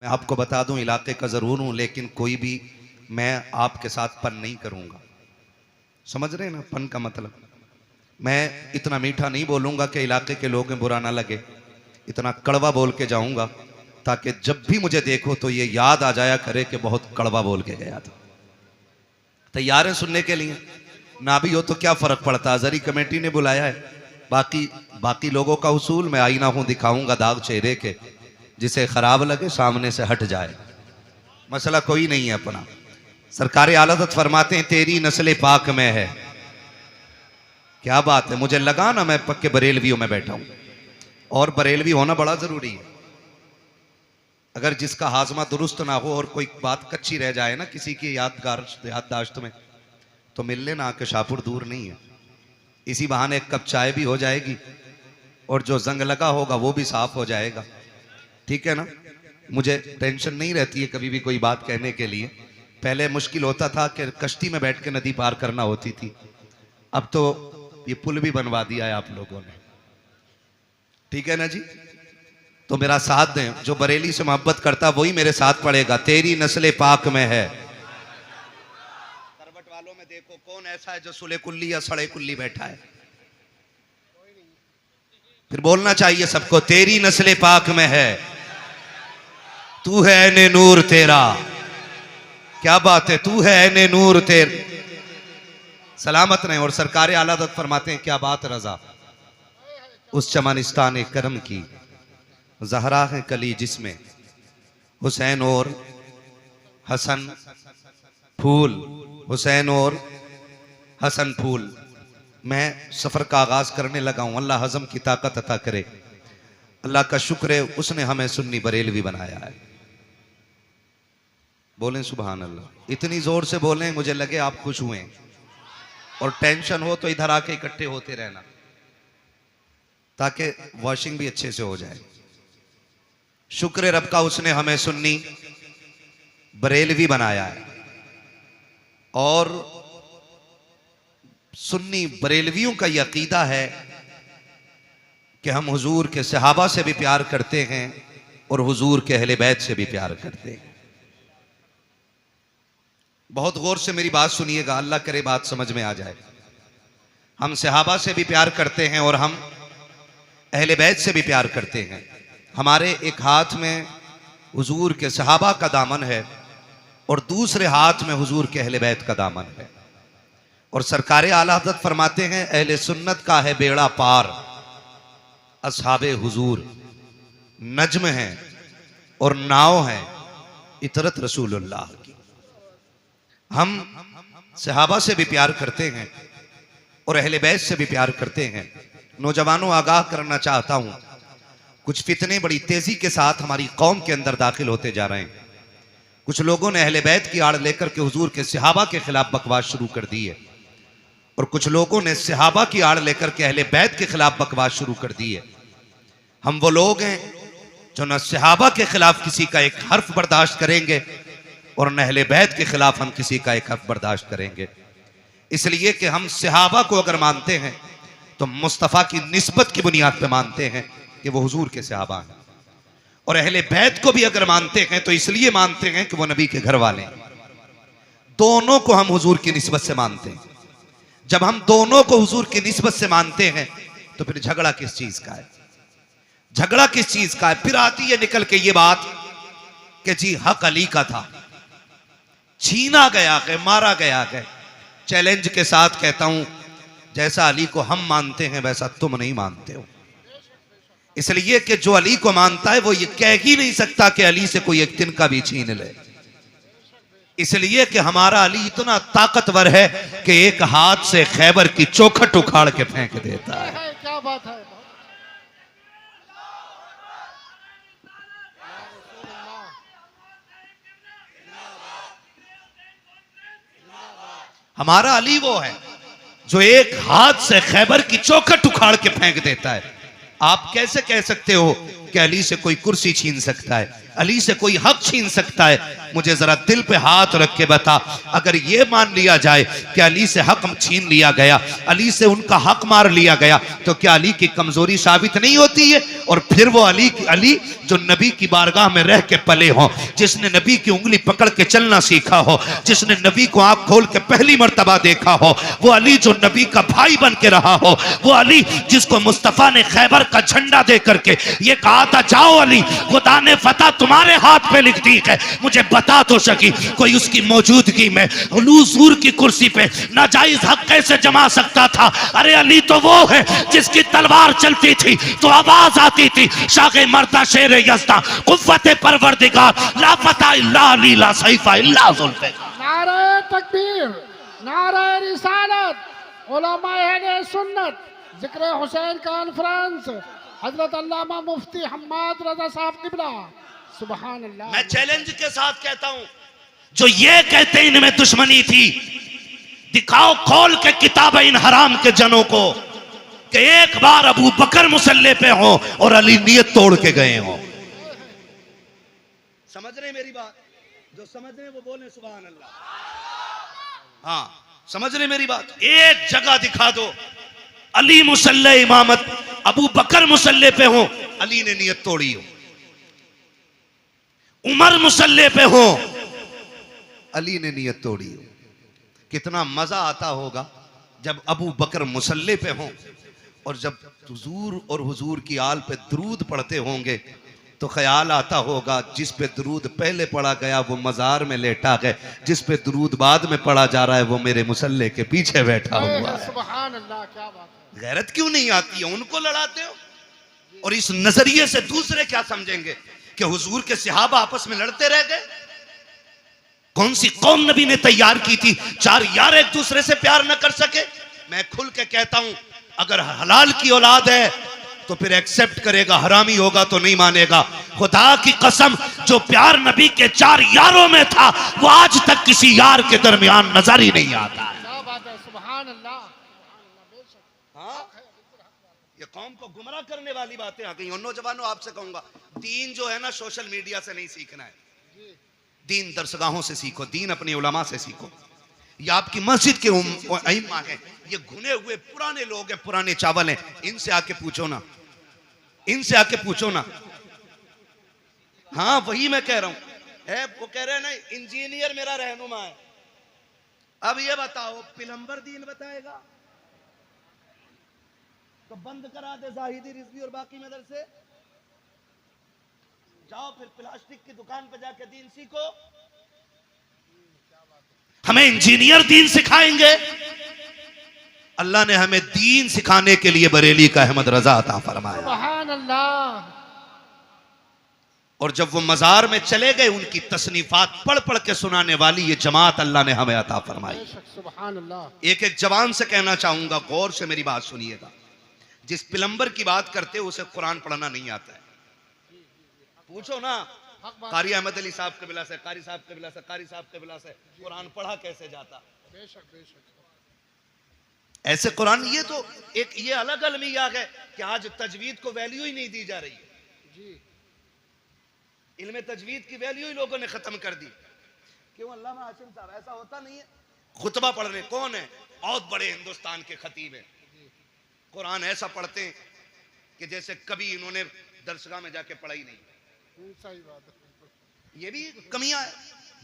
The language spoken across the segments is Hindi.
मैं आपको बता दूं इलाके का ज़रूर हूं, लेकिन कोई भी मैं आपके साथ पन नहीं करूंगा। समझ रहे हैं ना पन का मतलब? मैं इतना मीठा नहीं बोलूंगा कि इलाके के लोगों बुरा ना लगे, इतना कड़वा बोल के जाऊंगा ताकि जब भी मुझे देखो तो ये याद आ जाया करे कि बहुत कड़वा बोल के गया था। तैयार हैं सुनने के लिए? ना भी हो तो क्या फर्क पड़ता, जरी कमेटी ने बुलाया है। बाकी लोगों का उसूल, मैं आईना हूं, दिखाऊंगा दाग चेहरे के, जिसे खराब लगे सामने से हट जाए, मसला कोई नहीं है अपना। सरकार आला हज़रत फरमाते हैं तेरी नस्ल पाक में है। क्या बात है, मुझे लगा ना मैं पक्के बरेलवियों में बैठा हूं, और बरेलवी होना बड़ा जरूरी है। अगर जिसका हाजमा दुरुस्त ना हो और कोई बात कच्ची रह जाए ना किसी की याददाश्त में, तो मिल लेना आके शाहपुर दूर नहीं है। इसी बहाने एक कप चाय भी हो जाएगी और जो जंग लगा होगा वो भी साफ हो जाएगा। ठीक है ना? मुझे टेंशन नहीं रहती है कभी भी कोई बात कहने के लिए। पहले मुश्किल होता था कि कश्ती में बैठ के नदी पार करना होती थी, अब तो ये पुल भी बनवा दिया है आप लोगों ने। ठीक है ना जी? तो मेरा साथ दें, जो बरेली से मोहब्बत करता वही मेरे साथ पड़ेगा। तेरी नस्ल पाक में है। करवट वालों में देखो कौन ऐसा है जो सुले कुल्ली या सड़े कुल्ली बैठा है? फिर बोलना चाहिए सबको, तेरी नस्ल पाक में है, तू है ऐने नूर तेरा। क्या बात है, तू है ऐने नूर तेर। सलामत रहे। और सरकार आला हज़रत फरमाते हैं क्या बात रजा, उस चमनिस्तान करम की जहरा है कली जिसमें हुसैन और हसन फूल, हुसैन और हसन फूल। मैं सफर का आगाज करने लगा हूं। अल्लाह हजम की ताकत अता करे। अल्लाह का शुक्र है उसने हमें सुन्नी बरेलवी बनाया है। बोलें सुभान अल्लाह। इतनी जोर से बोलें मुझे लगे आप खुश हुए। और टेंशन हो तो इधर आके इकट्ठे होते रहना ताकि वॉशिंग भी अच्छे से हो जाए। शुक्र रब का उसने हमें सुन्नी बरेलवी बनाया है। और सुन्नी बरेलवियों का यह अकीदा है कि हम हुजूर के सहाबा से भी प्यार करते हैं और हुजूर के अहले बैत से भी प्यार करते हैं। बहुत गौर से मेरी बात सुनिएगा, अल्लाह करे बात समझ में आ जाए। हम सहाबा से भी प्यार करते हैं और हम अहले बैत से भी प्यार करते हैं। हमारे एक हाथ में हुजूर के सहाबा का दामन है और दूसरे हाथ में हुजूर के अहले बैत का दामन है। और सरकार आला हज़रत फरमाते हैं अहले सुन्नत का है बेड़ा पार, असहाबे हुजूर नज्म है और नाव है इतरत रसूलुल्लाह की। हम सहाबा से भी प्यार करते हैं और अहले बैत से भी प्यार करते हैं। नौजवानों आगाह करना चाहता हूं, कुछ फितने बड़ी तेजी के साथ हमारी कौम के अंदर दाखिल होते जा रहे हैं। कुछ लोगों ने अहले बैत की आड़ लेकर के हुजूर के सहाबा के खिलाफ बकवास शुरू कर दी है और कुछ लोगों ने सहाबा की आड़ लेकर के अहले बैत के खिलाफ बकवास शुरू कर दी है। हम वो लोग हैं जो न सहाबा के खिलाफ किसी का एक हर्फ बर्दाश्त करेंगे और न अहले बैत के खिलाफ हम किसी का एक हर्फ बर्दाश्त करेंगे। इसलिए कि हम सहाबा को अगर मानते हैं तो मुस्तफ़ा की निस्बत की बुनियाद पर मानते हैं कि वो हुजूर के सहाबा हैं, और अहले बैत को भी अगर मानते हैं तो इसलिए मानते हैं कि वो नबी के घर वाले हैं। दोनों को हम हुजूर की निस्बत से मानते हैं। जब हम दोनों को हुजूर की निस्बत से मानते हैं तो फिर झगड़ा किस चीज का है? झगड़ा किस चीज का है? फिर आती है निकल के ये बात कि जी हक अली का था, छीना गया है, मारा गया है। चैलेंज के साथ कहता हूं, जैसा अली को हम मानते हैं वैसा तुम नहीं मानते हो। इसलिए कि जो अली को मानता है वो ये कह ही नहीं सकता कि अली से कोई एक तिनका भी छीन ले। इसलिए कि हमारा अली इतना ताकतवर है कि एक हाथ से खैबर की चौखट उखाड़ के फेंक देता है। क्या बात है। हमारा अली वो है जो एक हाथ से खैबर की चौखट उखाड़ के फेंक देता है। आप कैसे कह सकते हो कि अली से कोई कुर्सी छीन सकता है? अली से कोई हक छीन सकता है? मुझे जरा दिल पे हाथ रख के बता, अगर ये मान लिया जाए कि अली से हक छीन लिया गया, अली से उनका हक मार लिया गया, तो क्या अली की कमजोरी साबित नहीं होती है? और फिर वो अली जो नबी की बारगाह में रह के पले हो, जिसने नबी की उंगली पकड़ के चलना सीखा हो, जिसने नबी को आंख खोल के पहली मर्तबा देखा हो, वो अली जो नबी का भाई बन के रहा हो, वो अली जिसको मुस्तफा ने खैबर का झंडा दे करके ये कहा था, जाओ अली, खुदा ने फतह तुम्हारे हाथ पे लिख दी है, मुझे बता तो सकी कोई उसकी मौजूदगी में हुजूर की कुर्सी पे नाजायज हक कैसे जमा सकता था? अरे अली तो वो है जिसकी तलवार चलती थी तो आवाज आती थी, शागे मर्दा शेर यज़्दा कुव्वत परवरदिगार ला फता इल्ला अली ला सैफा इल्ला जुल्फ़िकार। नारे तकबीर, नारे रिसालत, उलमाए अहले सुन्नत, जिक्र हुसैन कॉन्फ्रेंस, हजरत अल्लामा मुफ्ती हम्माद रजा साहब किबला, सुभान अल्लाह। मैं चैलेंज के साथ कहता हूं, जो ये कहते इनमें दुश्मनी थी, दिखाओ खोल के किताब इन हराम के जनों को कि एक बार अबू बकर मुसल्ले पे हो और अली नियत तोड़ के गए हो। समझ रहे मेरी बात? जो समझ रहे वो बोले सुभान अल्लाह। हाँ, समझ रहे मेरी बात? एक जगह दिखा दो अली मुसल्ले इमामत, अबू बकर मुसल्ले पे हो, अली ने नियत तोड़ी हो। उमर मुसल्ले पे हो, अली ने नियत तोड़ी हो। कितना मजा आता होगा जब अबू बकर मुसल्ले पे हो और जब हुजूर और हुजूर की आल पे दरूद पढ़ते होंगे तो ख्याल आता होगा जिस पे दरूद पहले पढ़ा गया वो मजार में लेटा है, जिस पे दरूद बाद में पढ़ा जा रहा है वो मेरे मुसल्ले के पीछे बैठा हुआ है। सुभान अल्लाह, क्या बात है। गैरत क्यों नहीं आती है? उनको लड़ाते हो। और इस नजरिए से दूसरे क्या समझेंगे कि हुजूर के सहाबा आपस में लड़ते रह गए? कौन सी कौम नबी ने तैयार की थी चार यार एक दूसरे से प्यार न कर सके? मैं खुल के कहता हूं, अगर हलाल की औलाद है तो फिर एक्सेप्ट करेगा, हरामी होगा तो नहीं मानेगा। खुदा की कसम, जो प्यार नबी के चार यारों में था वो आज तक किसी यार के दरमियान नजर ही नहीं आता। क्या बात है, सुभान अल्लाह। हाँ, ये कौम को गुमराह करने वाली बातें आ गई। और नौजवानों, आपसे कहूंगा, दीन जो है ना सोशल मीडिया से नहीं सीखना है, दीन दरसगाहों से सीखो, दीन अपनी उलमा से सीखो। ये आपकी मस्जिद के अइम्मा हैं, ये घुने हुए पुराने लोग हैं, पुराने चावल हैं, इनसे आके पूछो ना, इनसे आके पूछो ना। हाँ, वही मैं कह रहा हूं। वो कह रहे हैं ना इंजीनियर मेरा रहनुमा है। अब ये बताओ, प्लम्बर दीन बताएगा तो बंद करा दे जाहिदी रिजवी और बाकी मदरसे, जाओ फिर प्लास्टिक की दुकान पे जाके दीन सीखो। हमें इंजीनियर दीन सिखाएंगे? अल्लाह ने हमें दीन सिखाने के लिए बरेली का अहमद रजा अता फरमाया। सुभान अल्लाह। और जब वो मजार में चले गए, उनकी तसनीफात पढ़ पढ़ के सुनाने वाली ये जमात अल्लाह ने हमें अता फरमाई। सुभान अल्लाह। एक एक जवान से कहना चाहूंगा, गौर से मेरी बात सुनिएगा। जिस प्लम्बर की बात करते हो उसे कुरान पढ़ना नहीं आता है, पूछो ना कारी अहमद अली साहब कबिला से, कारी साहब कबिला से, कारी साहब कबिला से, कुरान पढ़ा कैसे जाता? बेशक बेशक। ऐसे कुरान, ये तो एक ये अलग अलमिया है कि आज तजवीद को वैल्यू ही नहीं दी जा रही है जी। इल्म तजवीद की वैल्यू ही लोगों ने खत्म कर दी। क्यों अल्लामा हाशिम साहब? ऐसा होता नहीं है। खुतबा पढ़ रहे कौन है? बहुत बड़े हिंदुस्तान के खतीब हैं, कुरान ऐसा पढ़ते हैं कि जैसे कभी इन्होंने दरसगाह में जाके पढ़ा ही नहीं। सही बात है। ये भी कमियां है,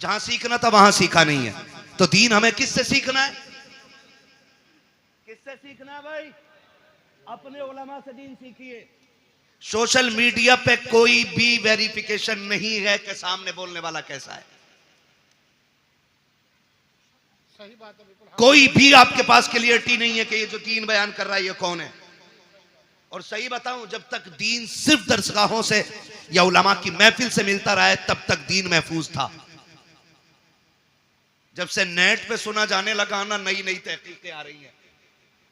जहां सीखना था वहां सीखा नहीं है। तो दीन हमें किससे सीखना है? किससे सीखना है भाई? अपने उलमा से दीन सीखिए। सोशल मीडिया पे कोई भी वेरिफिकेशन नहीं है कि सामने बोलने वाला कैसा है। सही बात है, बिल्कुल। कोई भी आपके पास क्लियरिटी नहीं है कि ये जो दीन बयान कर रहा है ये कौन है। और सही बताऊं, जब तक दीन सिर्फ दरसगाहों से या उलमा की महफिल से मिलता रहा है तब तक दीन महफूज था। जब से नेट पे सुना जाने लगा ना, नई नई तहकीकें आ रही हैं।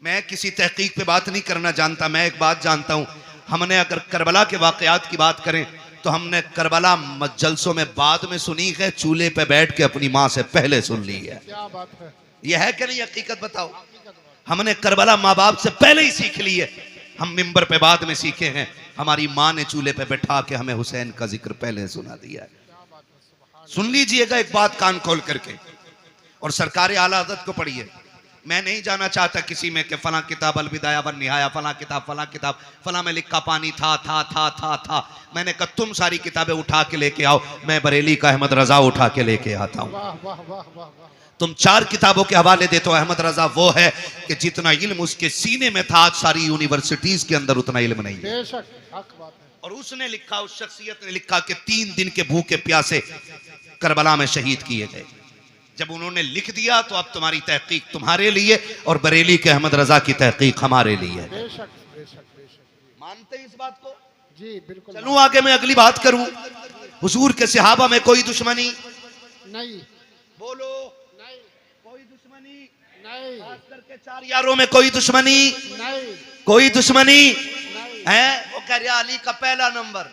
मैं किसी तहकीक पे बात नहीं करना जानता, मैं एक बात जानता हूं, हमने अगर करबला के वाकयात की बात करें तो हमने करबला जलसों में बाद में सुनी है, चूल्हे पे बैठ के अपनी माँ से पहले सुन ली है। क्या बात है। यह है कि नहीं? हकीकत बताओ। हमने करबला माँ बाप से पहले ही सीख ली है, हम मिंबर पे बाद में सीखे हैं। हमारी माँ ने चूल्हे पे बैठा के हमें हुसैन का जिक्र पहले सुना दिया है। सुन लीजिएगा एक बात कान खोल करके, और सरकार आला हज़रत को पढ़िए। मैं नहीं जाना चाहता किसी में कि फलां किताब अलविदाया वन निहाया, फलां किताब फलां में लिखा पानी था। मैंने कहा तुम सारी किताबें उठा के लेके आओ, मैं बरेली का अहमद रजा उठा के लेके आता हूँ। वाह वाह वाह वाह वाह। तुम 4 किताबों के हवाले देते हो। अहमद रजा वो है कि जितना इल्म उसके सीने में था, आज सारी यूनिवर्सिटीज के अंदर उतना इल्म नहीं है। बेशक हक बात है। और उसने लिखा, उस शख्सियत ने लिखा कि 3 दिन के भूखे प्यासे करबला में शहीद किए गए। जब उन्होंने लिख दिया तो अब तुम्हारी तहकीक तुम्हारे लिए और बरेली के अहमद रजा की तहकीक हमारे लिए है। बेशक बेशक बेशक। मानते हैं इस बात को? जी बिल्कुल। चलूं आगे, मैं अगली बात करूं। हुजूर के सहाबा में कोई दुश्मनी नहीं, बोलो, नहीं, कोई दुश्मनी नहीं, खास करके 4 यारों में कोई दुश्मनी नहीं, कोई दुश्मनी नहीं। है। वो कह रहा अली का पहला नंबर,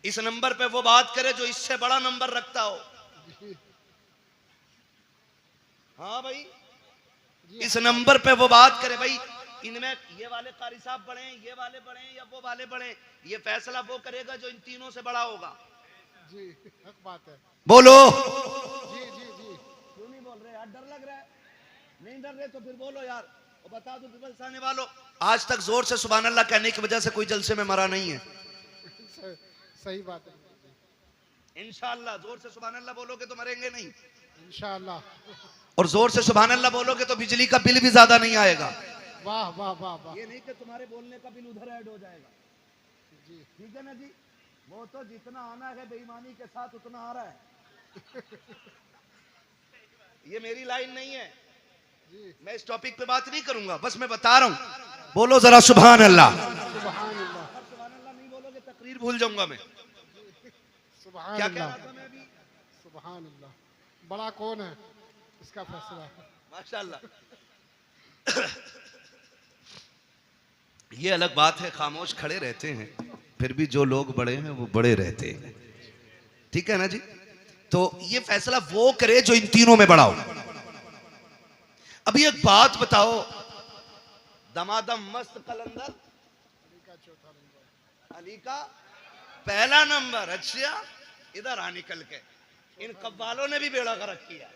इस नंबर पे वो बात करे जो इससे बड़ा नंबर रखता हो। हाँ भाई, इस नंबर पे वो बात करे। भाई इनमें ये वाले कारी साहब बढ़े, ये वाले बढ़े या वो वाले बढ़े, ये फैसला वो करेगा जो इन तीनों से बड़ा होगा। जी हक बात है। बोलो। जी जी जी। क्यों नहीं बोल रहे यार? डर लग रहा है? नहीं डर रहे तो फिर बोलो यार, और बता दो पीपल्स आने वालों, आज तक जोर से सुभान अल्लाह कहने की वजह से कोई जलसे में मरा नहीं है। सही बात है। इंशाअल्लाह जोर से सुभान अल्लाह बोलोगे तो मरेंगे नहीं इंशाअल्लाह। और जोर से सुभान अल्लाह बोलोगे तो बिजली का बिल भी ज्यादा नहीं आएगा। वाह वाह वाह वाह। ये नहीं कि तुम्हारे बोलने का बिल उधर ऐड हो जाएगा। जी ठीक है ना जी? वो तो जितना आना है बेईमानी के साथ उतना आ रहा है। ये मेरी लाइन नहीं है जी। मैं इस टॉपिक पे बात नहीं करूंगा, बस मैं बता रहा हूं। बोलो जरा सुभान अल्लाह। सुभान अल्लाह। सुभान अल्लाह नहीं बोलोगे तकरीर भूल जाऊंगा मैं। सुभान क्या कह अल्लाह। रहा था मैं अभी? सुभान अल्लाह। बड़ा कौन है इसका फैसला। माशाअल्लाह। ये अलग बात है, खामोश खड़े रहते हैं, फिर भी जो लोग बड़े हैं वो बड़े रहते हैं। ठीक है ना जी? तो ये फैसला वो करे जो इन तीनों में बड़ा हो। अभी एक बात बताओ, दमादम मस्त कलंदर अली का पहला नंबर। अच्छा इधर आ निकल के, इन कव्वालों ने भी बेड़ा गर्क किया।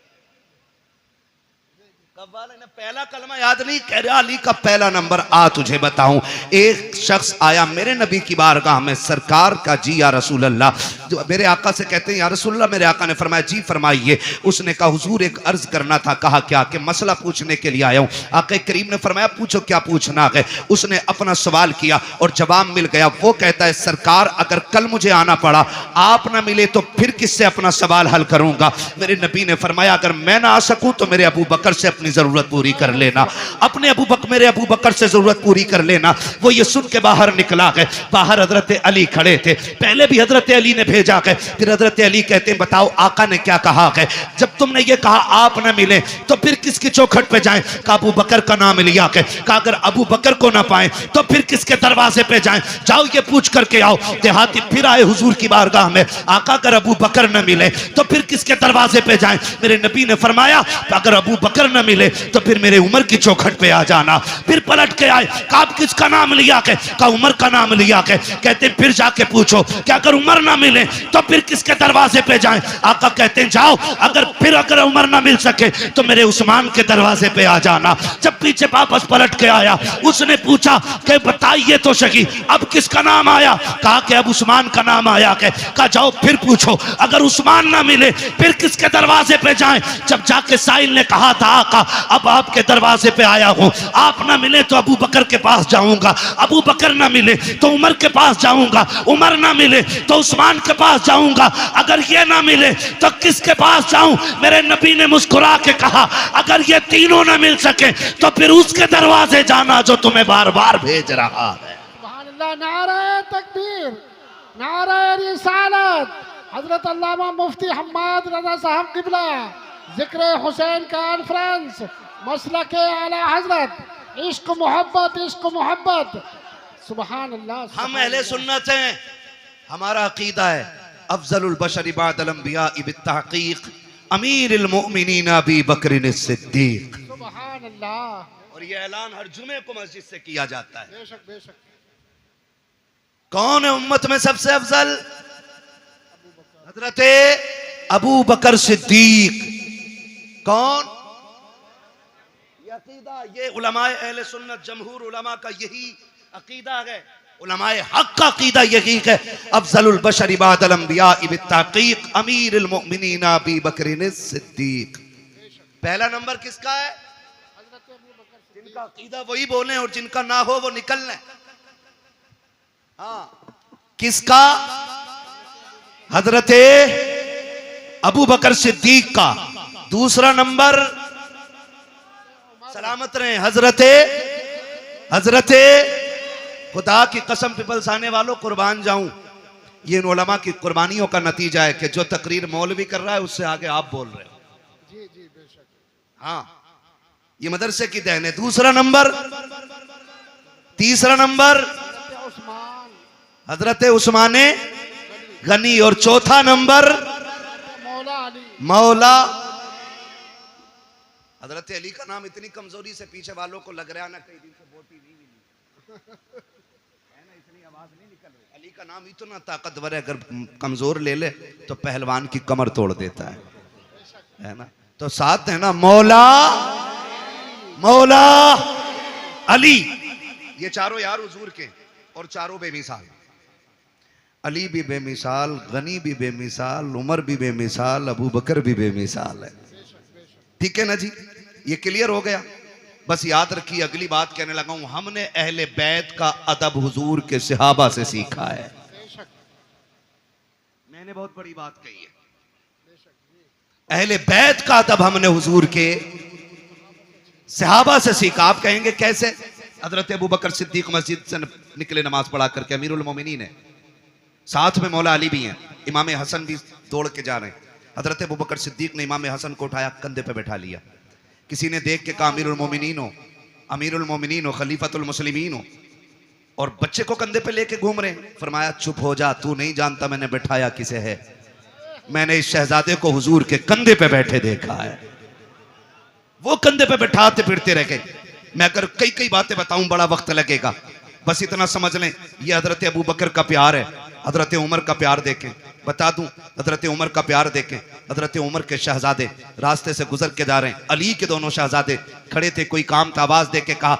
कव्वाल ने पहला कलमा याद नहीं, कह रहा अली का पहला नंबर। आ तुझे बताऊं, एक शख्स आया मेरे नबी की बारगाह में, सरकार का जी या रसूल अल्लाह, जो मेरे आका से कहते हैं या रसूल अल्लाह। मेरे आका ने फरमाया जी फरमाइए। उसने कहा हुजूर एक अर्ज करना था। कहा क्या? कि मसला पूछने के लिए आया हूं। आका करीम ने फरमाया पूछो क्या पूछना है। उसने अपना सवाल किया और जवाब मिल गया। वो कहता है सरकार अगर कल मुझे आना पड़ा, आप ना मिले तो फिर किससे अपना सवाल हल करूंगा? मेरे नबी ने फरमाया अगर मैं ना आ सकूं तो मेरे अबू बकर से अपनी जरूरत पूरी कर लेना। अपने मेरे अबू बकर से जरूरत पूरी कर लेना। वो ये सुन के बाहर निकला गए। बाहर हजरत अली खड़े थे। पहले भी हजरत अली ने भेजा गए, फिर हजरत अली कहते हैं बताओ आका ने क्या कहा है? जब तुमने ये कहा आप न मिले तो फिर किसकी चौखट पे जाएं? कहा अबू बकर का नाम लिया है। कहा अगर अबू बकर को ना पाए तो फिर किसके दरवाजे पे जाएं? जाओ ये पूछ करके आओ। देहाती फिर आए हुजूर की बारगाह में। आका अगर अबू बकर न मिले तो फिर किसके दरवाजे पे जाएं? मेरे नबी ने फरमाया अगर अबू बकर न मिले तो फिर मेरे उमर की चौखट पे आ जाना। फिर पलट के आए। कहा किसका नाम लिया के? कहा उमर का नाम लिया के। कहते फिर जाके पूछो कि अगर उमर ना मिले तो फिर किसके दरवाजे पे जाएं? आका कहते हैं जाओ अगर उमर ना मिल सके तो मेरे उस्मान के दरवाजे पे आ जाना। जब पीछे वापस पलट के आया, उसने पूछा कि बताइए तो सही अब किसका नाम आया? कहा कि अब उस्मान का नाम आया के। कहा जाओ फिर पूछो अगर उस्मान ना मिले फिर किसके दरवाजे पे जाएं? जब जाके साइल ने कहा था आका अब आपके दरवाजे पे आया हूं, आप ना मिले तो अबू बकर के पास जाऊंगा, अबू बकर ना मिले तो उमर के पास जाऊंगा, उमर ना मिले तो उस्मान के पास जाऊंगा, अगर ये ना मिले तो किसके पास जाऊं? मेरे नबी ने मुस्कुरा के कहा अगर ये तीनों ना मिल सके तो फिर उसके दरवाजे जाना जो तुम्हें बार बार भेज रहा है। सुभान अल्लाह। नारे तकबीर, नारे रिसालत। हजरत अल्लामा मुफ्ती हम्माद रजा साहब किबला, जिक्र हुसैन कॉन्फ्रेंस, मसलक आला हजरत, इश्क मोहब्बत। सुभान अल्लाह। हम अहले सुन्नत हैं, हमारा अकीदा है अफजलुल बशर बादल अंबिया बित्तहकीक अमीरुल मोमिनीन अबी बकर सिद्दीक। सुभान अल्लाह। और ये ऐलान हर जुमे को मस्जिद से किया जाता है। बेशक बेशक। कौन है उम्मत में सबसे अफजल? हजरत अबू बकर सिद्दीक। कौन? ये अकीदा, ये उलमाए अहले सुन्नत जमहूर उलमा का यही अकीदा है, उलमाए हक का अकीदा यही है। अफजलुल बशर बादल अंबिया बित्तहकीक अमीरुल मोमिनीन अबू बकर सिद्दीक। पहला नंबर किसका है? जिनका अकीदा वही बोले और जिनका ना हो वो निकल लें। हाँ, किसका? हजरत अबू बकर सिद्दीक का। दूसरा नंबर, सलामत रहे, हजरत खुदा की कसम पिपल्स आने वालों कुर्बान जाऊं, ये इन उलमा की कुर्बानियों का नतीजा है कि जो तकरीर मौलवी कर रहा है उससे आगे आप बोल रहे हो। जी जी बेशक। हाँ, ये मदरसे की देन है। दूसरा नंबर, तीसरा नंबर उस्मान हजरत उस्मान गनी और चौथा नंबर मौला अली। मौला हजरत अली का नाम इतनी कमजोरी से पीछे वालों को लग रहा है ना, कई दिन से बोटी नहीं मिली है ना, इतनी आवाज नहीं निकल रही। अली का नाम इतना ताकतवर है, अगर कमजोर ले ले तो पहलवान की कमर तोड़ देता है ना। तो साथ है ना, मौला अली। ये चारों यार हुजूर के और चारों बेमिसाल। अली भी बेमिसाल, गनी भी बेमिसाल, उमर भी बेमिसाल, अबू बकर भी बेमिसाल है। ठीक है ना जी, ये क्लियर हो गया। बस याद रखिए, अगली बात कहने लगा हूं, हमने अहले बैत का अदब हुजूर के सहाबा से सीखा है। मैंने बहुत बड़ी बात कही है, अहले बैत का अदब हमने हुजूर के सहाबा से सीखा। आप कहेंगे कैसे? हजरत अबू बकर सिद्दीक मस्जिद से निकले नमाज पढ़ा करके, अमीरुल मोमिनीन है, साथ में मौला अली भी हैं, इमाम हसन भी दौड़ के जा रहे हैं। हजरत अबू बकर सिद्दीक ने इमाम हसन को उठाया, कंधे पे बैठा लिया। किसी ने देख के कहा अमीरुल मोमिनीन हो, खलीफतुल मुस्लिमीन हो, और बच्चे को कंधे पे लेके घूम रहे हैं। फरमाया चुप हो जा, तू नहीं जानता मैंने बैठाया किसे है। मैंने इस शहजादे को हुजूर के कंधे पे बैठे देखा है। वो कंधे पे बैठाते फिरते रह गए। मैं अगर कई कई बातें बताऊं बड़ा वक्त लगेगा, बस इतना समझ लें, ये हजरत अबू बकर का प्यार है। हजरत उमर का प्यार देखें, बता दूं, हजरत उमर का प्यार देखें। हजरत उमर के शहजादे रास्ते से गुजर के जा रहे हैं, अली के दोनों शहजादे खड़े थे, कोई काम था, आवाज दे के कहा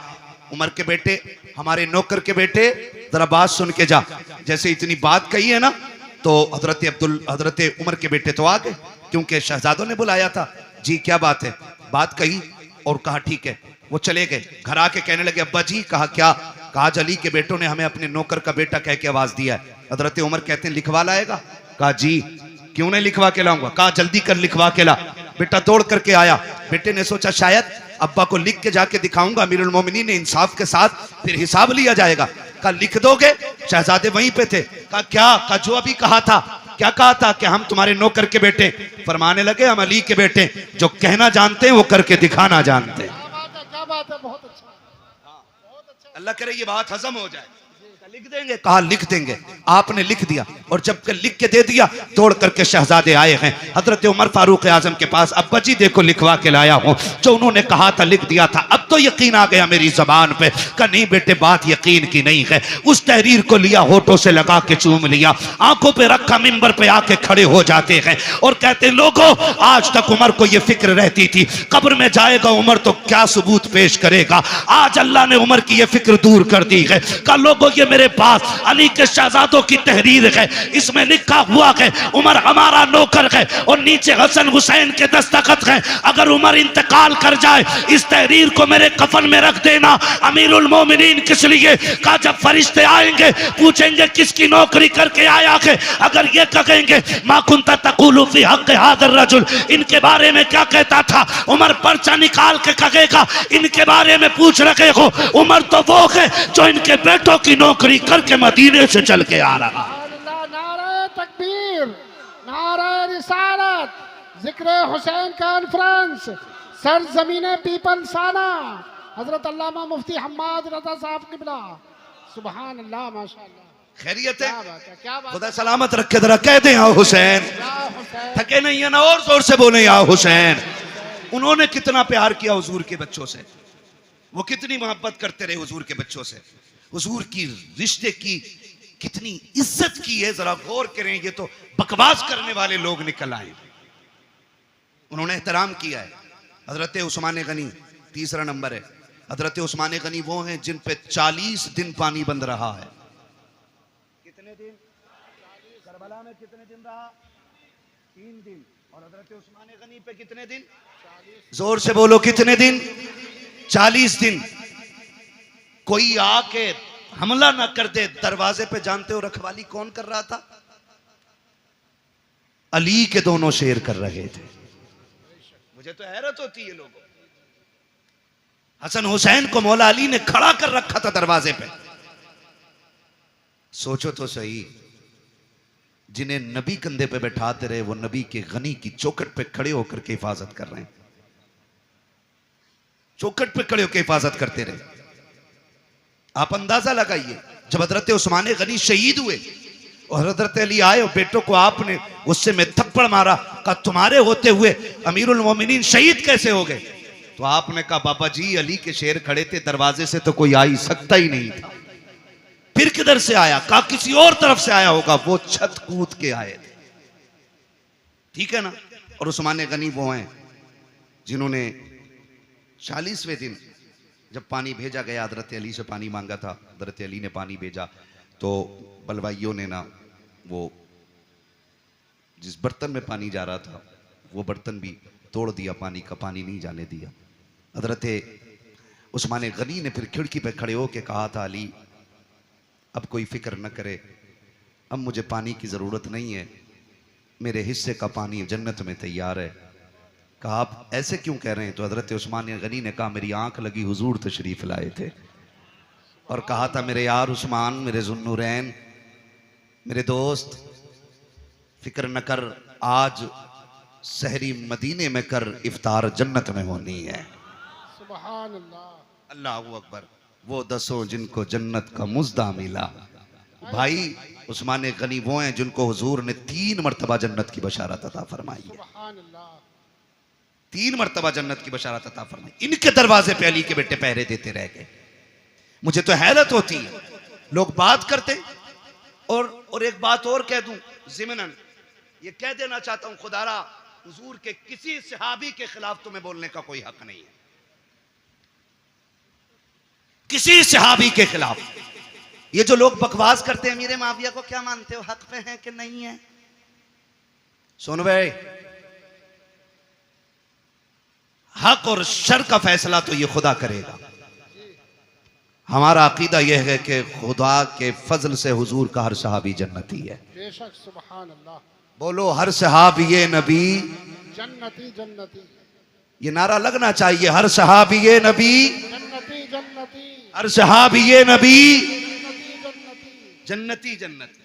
उमर के बेटे, हमारे नौकर के बेटे, जरा बात सुन के जा। जैसे इतनी बात कही है ना, तो हजरत उमर के बेटे तो आ गए, क्योंकि शहजादों ने बुलाया था। जी क्या बात है? बात कही और कहा ठीक है। वो चले गए, घर आके कहने लगे अब्बा जी। कहा क्या? कहा आज अली के बेटों ने हमें अपने नौकर का बेटा कह के आवाज दिया है। हजरत उमर कहते हैं लिखवा लाएगा? कहा जी क्यों नहीं लिखवा के लाऊंगा। कहा जल्दी कर लिखवा के ला। बेटा दौड़ करके आया। बेटे ने सोचा शायद अब्बा को लिख के जाके दिखाऊंगा, अमीरुल मोमिनीन ने इंसाफ के साथ फिर हिसाब लिया जाएगा। कहा लिख दोगे? शहजादे वहीं पे थे। कहा क्या? कहा जो अभी कहा था। क्या कहा था? कि हम तुम्हारे नौकर के बेटे। फरमाने लगे हम अली के बेटे, जो कहना जानते हैं वो करके दिखाना जानते हैं। क्या बात है, बहुत अच्छा। अल्लाह करे ये बात हजम हो जाए। लिख देंगे? कहा लिख देंगे। आपने लिख दिया, और जब लिख के दे दिया, दौड़ करके शहजादे आए हैं हजरत उमर फारूक आजम के पास। अब्बा जी देखो लिखवा के लाया हूं, जो उन्होंने कहा था लिख दिया था। अब तो यकीन आ गया मेरी जबान पे। कहा नहीं बेटे, बात यकीन की नहीं है। उस तहरीर को लिया, होठों से लगा के चूम लिया, आंखों पे रखा, मिंबर पे आके खड़े हो जाते हैं और कहते लोगों, आज तक उमर को यह फिक्र रहती थी कब्र में जाएगा उमर तो क्या सबूत पेश करेगा। आज अल्लाह ने उमर की यह फिक्र दूर कर दी है। कहा लोगों, ये मेरे पास अली के शहजादों की तहरीर है, इसमें लिखा हुआ है उमर हमारा नौकर है, और नीचे हसन हुसैन के दस्तखत है। अगर उमर इंतकाल कर जाए, इस तहरीर को मेरे कफन में रख देना। अमीरुल मोमिनीन किस लिए? कहा जब फरिश्ते आएंगे पूछेंगे किसकी नौकरी करके आया है, अगर ये कहेंगे मा कुंता तक़ूलु फी हक़्क़ि हाज़ा रजुल, इनके बारे में क्या कहता था, उमर पर्चा निकाल के कहेगा इनके बारे में पूछ रहे हो। उमर तो वो है जो इनके बेटों की नौकरी करके मदीने से चल के आ रहा। नारे तकबीर, नारे रिसालत, जिक्र हुसैन कॉन्फ्रेंस, सरजमीने पीपल साना, हजरत अल्लामा मुफ्ती हम्माद रजा साहब किबला। सुभान अल्लाह, माशाअल्लाह। खैरियत है? क्या बात है, क्या बात। खुदा सलामत रखे। जरा कह दे या हुसैन। थके नहीं है ना, और जोर से बोले या हुसैन। उन्होंने कितना प्यार किया हुजूर के बच्चों से, वो कितनी मोहब्बत करते रहे हुजूर के बच्चों से। हुजूर की रिश्ते की कितनी इज्जत की है, जरा गौर करें। ये तो बकवास करने वाले लोग निकल आए, उन्होंने एहतराम किया है। हजरत उस्मान गनी तीसरा नंबर है। हजरत उस्मान गनी वो हैं जिन पे 40 दिन पानी बंद रहा है। कितने दिन? करबला में कितने दिन रहा? 3 दिन। और हजरत उस्मान गनी पे कितने दिन? जोर से बोलो, कितने दिन? 40 दिन। कोई आके हमला ना कर दे दरवाजे पे। जानते हो रखवाली कौन कर रहा था? अली के दोनों शेर कर रहे थे। मुझे तो हैरत होती है लोगों। हसन हुसैन को मौला अली ने खड़ा कर रखा था दरवाजे पे। सोचो तो सही, जिन्हें नबी कंधे पे बैठाते रहे वो नबी के गनी की चौखट पे खड़े होकर के हिफाजत कर रहे हैं। चौखट पे खड़े होकर हिफाजत करते रहे। आप अंदाजा लगाइए, जब हजरत उस्मान गनी शहीद हुए और हजरत अली आए और बेटों को आपने गुस्से में थप्पड़ मारा, कहा तुम्हारे होते हुए अमीरुल मोमिनीन शहीद कैसे हो गए? तो आपने कहा बाबा जी अली के शेर खड़े थे, दरवाजे से तो कोई आ ही सकता ही नहीं था। फिर किधर से आया? कहा किसी और तरफ से आया होगा। वो छत कूद के आए थे। ठीक है ना? और उस्मान गनी वो हैं जिन्होंने 40वें दिन जब पानी भेजा गया, हजरत अली से पानी मांगा था, हजरत अली ने पानी भेजा, तो बलवाइयों ने ना वो जिस बर्तन में पानी जा रहा था वो बर्तन भी तोड़ दिया, पानी का पानी नहीं जाने दिया। हजरत उस्मान गनी ने फिर खिड़की पे खड़े होकर कहा था अली अब कोई फिक्र न करे, अब मुझे पानी की ज़रूरत नहीं है, मेरे हिस्से का पानी जन्नत में तैयार है। कहा आप ऐसे क्यों कह रहे हैं? तो हजरत उस्मान गनी ने कहा मेरी आंख लगी, हुजूर तशरीफ लाए थे और कहा था मेरे यार उस्मान, मेरे जुन्नूरैन, मेरे दोस्त, फिक्र न कर, आज सहरी मदीने में कर, इफ्तार जन्नत में होनी है। सुभान अल्लाह, अल्लाहू अकबर। वो 10 जिनको जन्नत का मुज़्दा मिला। भाई उस्मान गनी वो हैं जिनको हुजूर ने 3 मरतबा जन्नत की बशारत अता फरमाई है। सुभान अल्लाह, 3 मरतबा जन्नत की बशारत अता फरमाई। इनके दरवाजे पे अली के बेटे पहरे देते रह गए। मुझे तो हैरत होती है, लोग बात करते। और एक बात और कह दूं ज़िमनन, ये कह देना चाहता हूं, खुदारा हुजूर के किसी सहाबी के खिलाफ तुम्हें बोलने का कोई हक नहीं है, किसी सहाबी के खिलाफ। ये जो लोग बकवास करते हैं अमीर माविया को क्या मानते हो, हक पे है कि नहीं है? सुन भाई, हक और शर का फैसला तो ये खुदा करेगा। हमारा अकीदा यह है कि खुदा के फजल से हुजूर का हर सहाबी जन्नती है। बेशक, सुभान अल्लाह। बोलो हर सहाबी नबी जन्नती जन्नती, ये नारा लगना चाहिए, हर सहाबी नबी जन्नती जन्नती, हर सहाबी नबी जन्नती जन्नती। जन्नती जन्नती।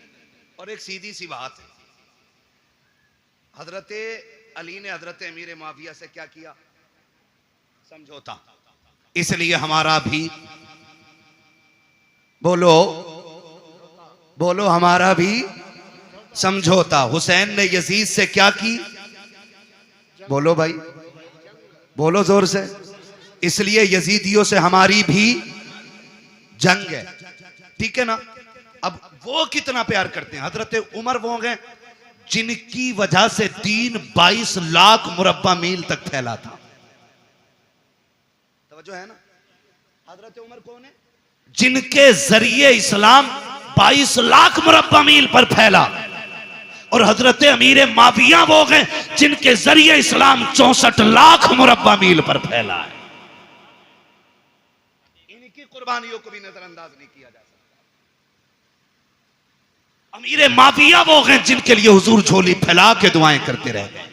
और एक सीधी सी बात है, हजरत अली ने हजरत अमीर माविया से क्या किया? समझौता। इसलिए हमारा भी बोलो बोलो हमारा भी समझौता। हुसैन ने यजीद से क्या की? बोलो भाई, बोलो जोर से। इसलिए यजीदियों से हमारी भी जंग है। ठीक है ना? अब वो कितना प्यार करते हैं। हजरत उमर वो गए जिनकी वजह से दीन 22 लाख मुरब्बा मील तक फैला था। तवज्जो है ना? हजरत उमर कौन है? जिनके जरिए इस्लाम 22 लाख मुरब्बा मील पर फैला। और हजरत अमीर माविया वो गए जिनके जरिए इस्लाम 64 लाख मुरब्बा मील पर फैला है। इनकी कुर्बानियों को भी नजरअंदाज नहीं किया जा सकता। अमीर माविया वो गए जिनके लिए हुजूर झोली फैला के दुआएं करते रह गए।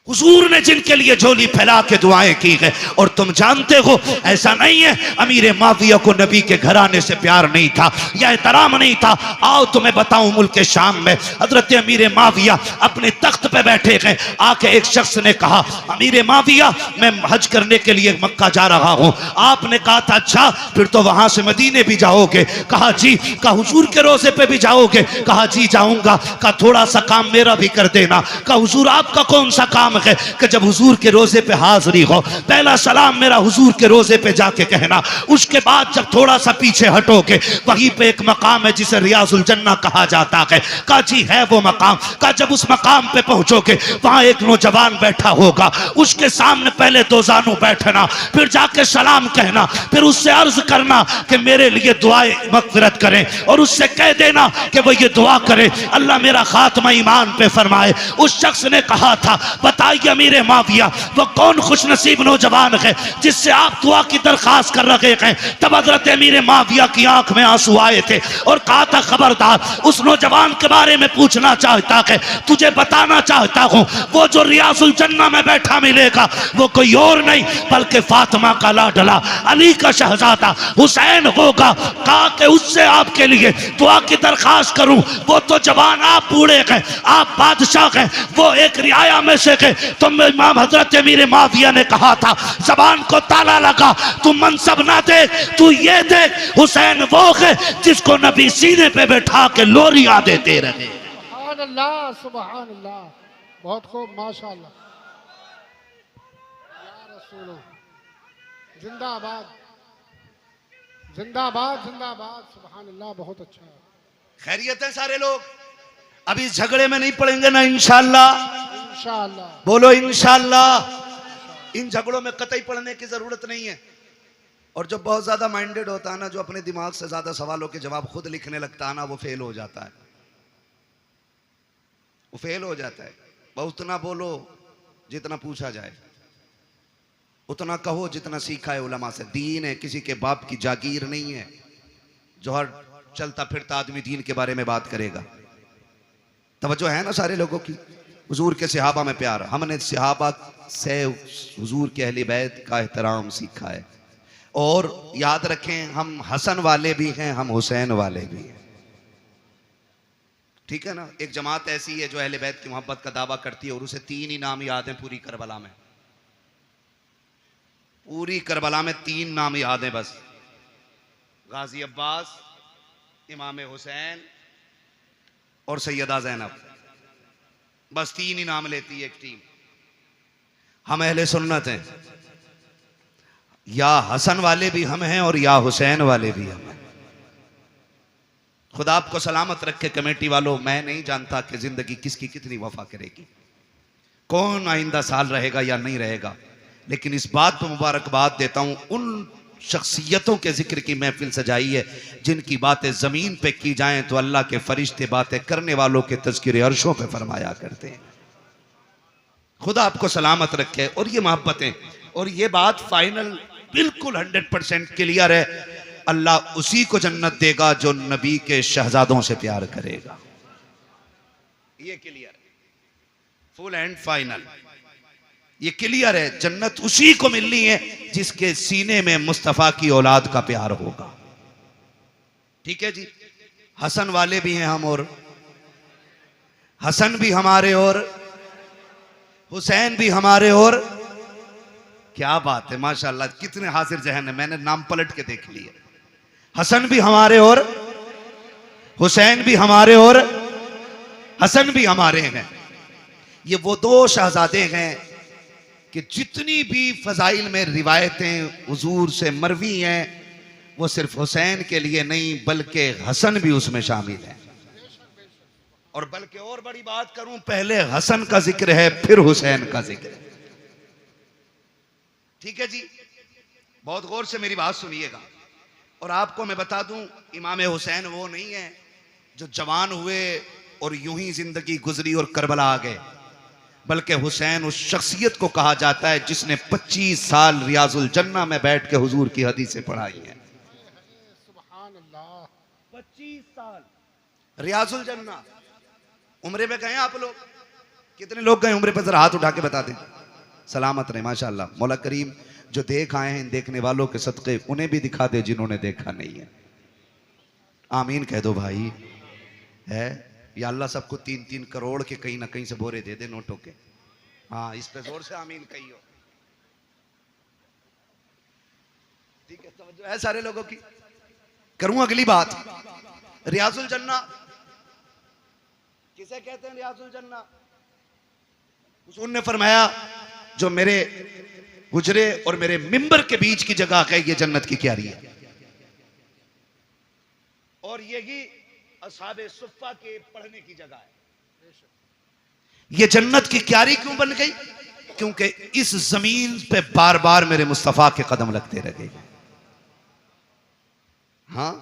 हुजूर ने जिनके लिए झोली फैला के दुआएं की है। और तुम जानते हो ऐसा नहीं है अमीर माविया को नबी के घराने से प्यार नहीं था या एहतराम नहीं था। आओ तुम्हें बताऊं, मुल्क शाम में हजरत अमीर माविया अपने तख्त पे बैठे गए। आके एक शख्स ने कहा अमीर माविया मैं हज करने के लिए मक्का जा रहा हूं। आपने कहा था अच्छा फिर तो वहां से मदीने भी जाओगे? कहा जी। कहा हुजूर के रोजे पे भी जाओगे? कहा जी जाऊंगा। कहा थोड़ा सा काम मेरा भी कर देना। कहा हुजूर आपका कौन सा काम सलाम है कि जब हुजूर के रोजे पे हाजिरी हो, पहला सलाम मेरा हुजूर के रोजे पे जाके कहना। उसके बाद जब थोड़ा सा पीछे हटोगे, वहीं पे एक मकाम है जिसे रियाजुल जन्ना कहा जाता है। का जी है वो मकाम। का जब उस मकाम पे पहुंचोगे, वहां एक नौजवान बैठा होगा, उसके सामने पहले दो जानू बैठना, फिर जाके सलाम कहना, फिर उससे अर्ज करना कि मेरे लिए दुआएं मगफिरत करें, और उससे कह देना कि वो ये दुआ करे अल्लाह मेरा खात्मा ईमान पे फरमाए। उस शख्स ने कहा था, बताइए अमीर माविया, वो कौन खुशनसीब नौजवान है जिससे आप दुआ की दरखास्त कर रहे हैं। तब हजरत अमीर माविया की आंख में आंसू आए थे और कहा था, खबरदार, उस नौजवान के बारे में पूछना चाहता है, तुझे बताना चाहता हूं, वो जो रियाजुल जन्ना में बैठा मिलेगा वो कोई और नहीं बल्कि फातिमा का लाडला, अली का शहजादा हुसैन होगा। कहा कि उससे आपके लिए दुआ की दरखास्त करूं, वो तो जवान, आप बूढ़े हैं, आप बादशाह हैं, वो एक रियाया में से है। तो इमाम हजरत अमीर माविया ने कहा था, जबान को ताला लगा, तू मनसब ना देख, तू ये देख, हुसैन वो है जिसको नबी सीने पे बैठा के लोरियां देते रहे। सुभान अल्लाह, सुभान अल्लाह, बहुत खूब, माशाअल्लाह, या रसूल, जिंदाबाद जिंदाबाद जिंदाबाद, सुभान अल्लाह, बहुत अच्छा है। खैरियत है सारे लोग? अभी इस झगड़े में नहीं पड़ेंगे ना इंशाअल्लाह? इंशाअल्लाह, बोलो इंशाअल्लाह। इन झगड़ों में कतई पढ़ने की जरूरत नहीं है। और जो बहुत ज्यादा माइंडेड होता है ना, जो अपने दिमाग से ज्यादा सवालों के जवाब खुद लिखने लगता है ना, वो फेल हो जाता है, वो फेल हो जाता है। बहुत उतना बोलो जितना पूछा जाए, उतना कहो जितना सीखा है उलमा से। दीन है, किसी के बाप की जागीर नहीं है जो हर चलता फिरता आदमी दीन के बारे में बात करेगा। तवज्जो है ना सारे लोगों की? हुजूर के सहाबा में प्यार, हमने सहाबा से हुजूर के अहले बैत का एहतराम सीखा है। और याद रखें, हम हसन वाले भी हैं, हम हुसैन वाले भी हैं, ठीक है ना। एक जमात ऐसी है जो अहले बैत की मोहब्बत का दावा करती है और उसे 3 ही नाम याद हैं पूरी करबला में। पूरी करबला में 3 नाम याद हैं बस, गाजी अब्बास, इमाम हुसैन और सैयदा ज़ैनब। बस 3 ही नाम लेती है एक टीम। हम अहले सुन्नत हैं, या हसन वाले भी हम हैं और या हुसैन वाले भी हम हैं। खुदा आपको सलामत रखे कमेटी वालों। मैं नहीं जानता कि जिंदगी किसकी कितनी वफा करेगी, कौन आइंदा साल रहेगा या नहीं रहेगा, लेकिन इस बात पर मुबारकबाद देता हूं उन शख्सियतों के जिक्र की महफिल सजाई है जिनकी बातें जमीन पे की जाएं तो अल्लाह के फरिश्ते बातें करने वालों के तज़किरे अर्शों पे फरमाया करते हैं। खुदा आपको सलामत रखे। और ये मोहब्बतें, और ये बात फाइनल बिल्कुल 100% क्लियर है, अल्लाह उसी को जन्नत देगा जो नबी के शहजादों से प्यार करेगा। ये क्लियर है, फुल एंड फाइनल, ये क्लियर है। जन्नत उसी को मिलनी है जिसके सीने में मुस्तफा की औलाद का प्यार होगा। ठीक है जी। हसन वाले भी हैं हम, और हसन भी हमारे और हुसैन भी हमारे, और क्या बात है माशाल्लाह, कितने हाजिर जहन है, मैंने नाम पलट के देख लिए। हसन भी हमारे और हुसैन भी हमारे और हसन भी हमारे हैं। ये वो 2 शहजादे हैं कि जितनी भी फजाइल में रिवायतें हुजूर से मरवी हैं, वो सिर्फ हुसैन के लिए नहीं बल्कि हसन भी उसमें शामिल है। और बल्कि और बड़ी बात करूं, पहले हसन का जिक्र है फिर हुसैन का जिक्र है। ठीक है जी, बहुत गौर से मेरी बात सुनिएगा। और आपको मैं बता दूं, इमाम हुसैन वो नहीं है जो जवान हुए और यूं ही जिंदगी गुजरी और करबला आ गए, बल्कि हुसैन उस शख्सियत को कहा जाता है जिसने 25 साल रियाजुल जन्ना में बैठ के हुजूर की हदीसें पढ़ाई हैं। सुभान अल्लाह, 25 साल रियाजुल जन्ना। उम्रे पे गए आप लोग? कितने लोग गए उम्रे पे? जरा हाथ उठा के बता दें। सलामत रहे माशाअल्लाह। मौला करीम जो देख आए हैं देखने वालों के सदक़े उन्हें भी दिखा दे जिन्होंने देखा नहीं है। आमीन कह दो भाई। है या अल्लाह सबको 3-3 करोड़ के कहीं ना कहीं से बोरे दे दे नोटों के। हाँ, इस पे जोर से आमीन कहियो। ठीक है, तवज्जो है सारे लोगों की। करूं अगली बात। रियाजुल जन्ना किसे कहते हैं? रियाजुल जन्ना हुजूर ने फरमाया जो मेरे हुजरे और मेरे मिंबर के बीच की जगह है ये जन्नत की क्यारी है। और यही असहाबे सुफ्फा के पढ़ने की जगह है। ये जन्नत की क्यारी क्यों बन गई? क्योंकि इस जमीन पे बार बार मेरे मुस्तफा के कदम लगते रहे। हाँ,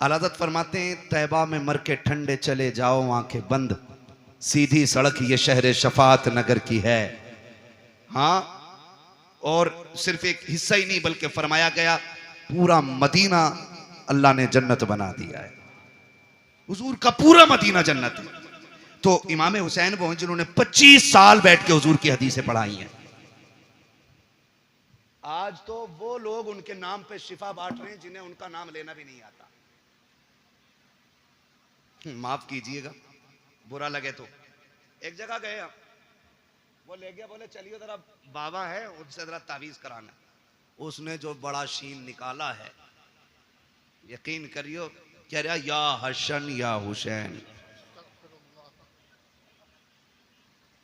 अलादत फरमाते हैं तैबा में मर के ठंडे चले जाओ आंखें बंद, सीधी सड़क ये शहर शफात नगर की है। हाँ, और सिर्फ एक हिस्सा ही नहीं बल्कि फरमाया गया पूरा मदीना अल्लाह ने जन्नत बना दिया है। हुजूर का पूरा मदीना जन्नत है। तो इमाम हुसैन वो हैं जिन्होंने 25 साल बैठ के हुजूर की हदीसें पढ़ाई हैं। आज तो वो लोग उनके नाम पे शिफा बांट रहे हैं जिन्हें उनका नाम लेना भी नहीं आता। माफ कीजिएगा, बुरा लगे तो। एक जगह गए हम, वो ले गया, बोले चलिए जरा बाबा है उनसे जरा तावीज कराना। उसने जो बड़ा शीन निकाला है, यकीन करियो, कह रहा या हसन या हुसैन।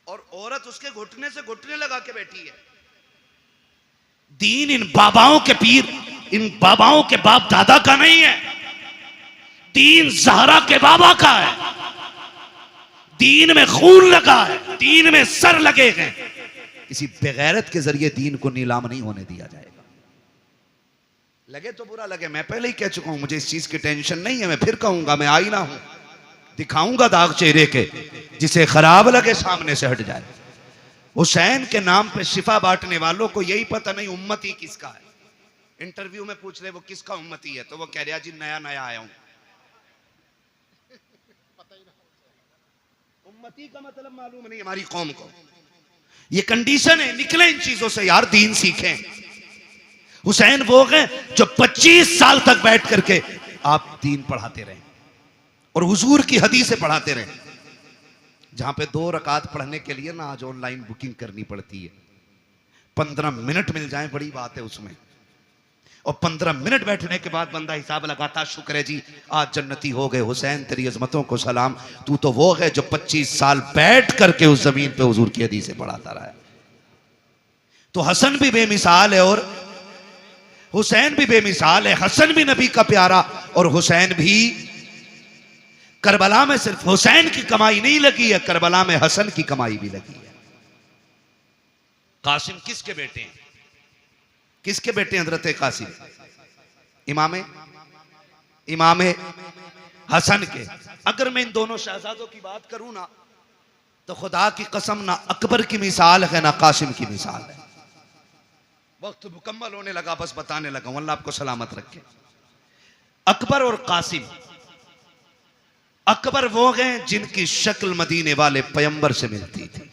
और औरत उसके घुटने से घुटने लगा के बैठी है। दीन इन बाबाओं के पीर, इन बाबाओं के बाप दादा का नहीं है। दीन ज़हरा के बाबा का है। दीन में खून लगा है, दीन में सर लगे हैं। किसी बेगैरत के जरिए दीन को नीलाम नहीं होने दिया जाएगा। लगे तो बुरा लगे, मैं पहले ही कह चुका हूं, मुझे इस चीज की टेंशन नहीं है। मैं फिर कहूंगा, मैं आईना हूं, दिखाऊंगा दाग चेहरे के, जिसे खराब लगे सामने से हट जाए। हुसैन के नाम पे शिफा बांटने वालों को यही पता नहीं उम्मती किसका है। इंटरव्यू में पूछ रहे वो किसका उम्मती है, तो वो कह रहा जी नया नया आया हूं। उम्मती का मतलब मालूम नहीं हमारी कौम को। ये कंडीशन है, निकले इन चीजों से यार, दीन सीखें। हुसैन वो हैं जो 25 साल तक बैठ करके आप दीन पढ़ाते रहे और हुजूर की हदीसें पढ़ाते रहे। जहां पे 2 रकात पढ़ने के लिए ना आज ऑनलाइन बुकिंग करनी पड़ती है। 15 मिनट मिल जाए बड़ी बात है उसमें। और 15 मिनट बैठने के बाद बंदा हिसाब लगाता, शुक्र है जी आज जन्नती हो गए। हुसैन तेरी अजमतों को सलाम, तू तो वो है जो 25 साल बैठ करके उस जमीन पे हुजूर की हदीसें पढ़ाता रहा है। तो हसन भी बेमिसाल है और हुसैन भी बेमिसाल है। हसन भी नबी का प्यारा और हुसैन भी। करबला में सिर्फ हुसैन की कमाई नहीं लगी है, करबला में हसन की कमाई भी लगी है। कासिम किसके बेटे हैं? किसके बेटे हैं हजरत कासिम? इमामे हसन के। अगर मैं इन दोनों शहजादों की बात करूं ना, तो खुदा की कसम ना अकबर की मिसाल है ना कासिम की मिसाल है। वक्त मुकम्मल होने लगा, बस बताने लगा हूं, अल्लाह आपको सलामत रखे। अकबर और कासिम, अकबर वो हैं जिनकी शक्ल मदीने वाले पैगंबर से मिलती थी।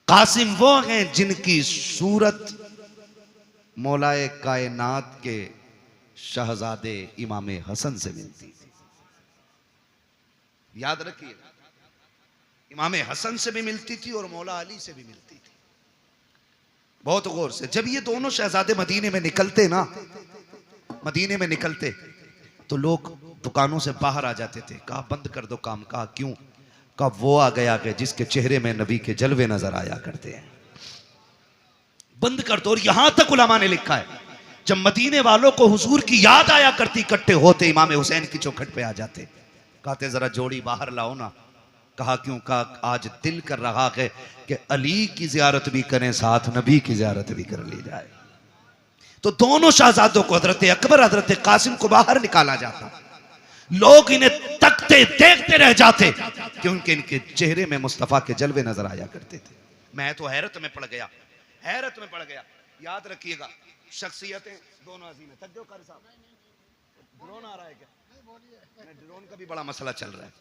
कासिम वो हैं जिनकी सूरत मौलाए कायनात के शहजादे इमाम हसन से मिलती थी। याद रखिए, इमाम हसन से भी मिलती थी और मौला अली से भी मिलती थी। बहुत गौर से, जब ये दोनों शहजादे मदीने में निकलते ना, मदीने में निकलते तो लोग दुकानों से बाहर आ जाते थे। कहा बंद कर दो काम। कहा क्यों? कहा वो आ गया कि जिसके चेहरे में नबी के जलवे नजर आया करते हैं, बंद कर दो। और यहां तक उलमा ने लिखा है जब मदीने वालों को हुजूर की याद आया करती, इकट्ठे होते इमाम हुसैन की चौखट पे आ जाते, कहते जरा जोड़ी बाहर लाओ ना। कहा क्यों? कहा आज दिल कर रहा है कि अली की जियारत भी करें, साथ नबी की जियारत भी कर ली जाए। तो दोनों शहजादों को, हजरत अकबर हजरत कासिम को बाहर निकाला जाता। लोग इन्हें तकते देखते रह जाते क्योंकि इनके चेहरे में मुस्तफा के जलवे नजर आया करते थे। मैं तो हैरत में पड़ गया, हैरत में पड़ गया। याद रखिएगा, शख्सियतें दोनों अजीम है। थक गए कारी साहब? ड्रोन आ रहा है क्या? ड्रोन का भी बड़ा मसला चल रहा है।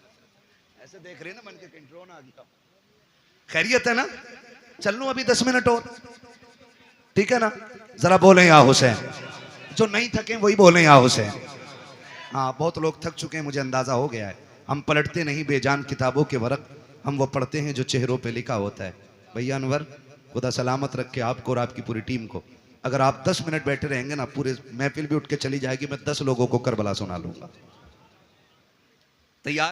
ऐसे देख रहे हैं ना बन के, ड्रोन आ गया। खैरियत है ना? चल लूं अभी 10 मिनट और, ठीक है ना? जरा बोले या हुसैन। जो नहीं थके वही बोले या हुसैन। हाँ, बहुत लोग थक चुके हैं, मुझे अंदाजा हो गया है। हम पलटते नहीं बेजान किताबों के वरक, हम वो पढ़ते हैं जो चेहरों पे लिखा होता है। भैया अनवर, खुदा सलामत रखे आपको और आपकी पूरी टीम को। अगर आप 10 मिनट बैठे रहेंगे ना, पूरे महफिल भी उठ के चली जाएगी। मैं 10 लोगों को करबला सुना लूंगा। तैयार?